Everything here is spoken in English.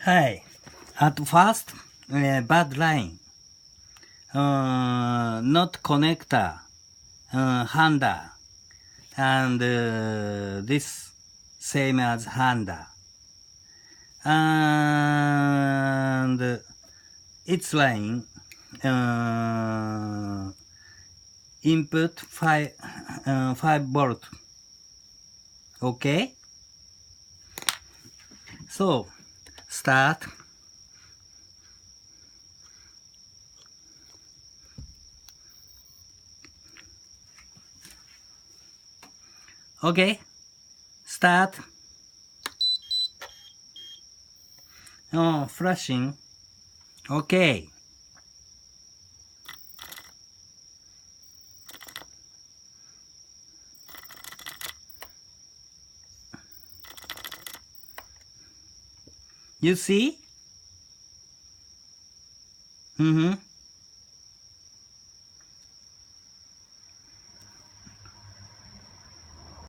Hi. At first, bad line. Not connector. Handa. And this same as Handa. And its line input 5 volt. Okay? So, start. Okay? Start. Oh, flashing. Okay. You see? Mm-hmm.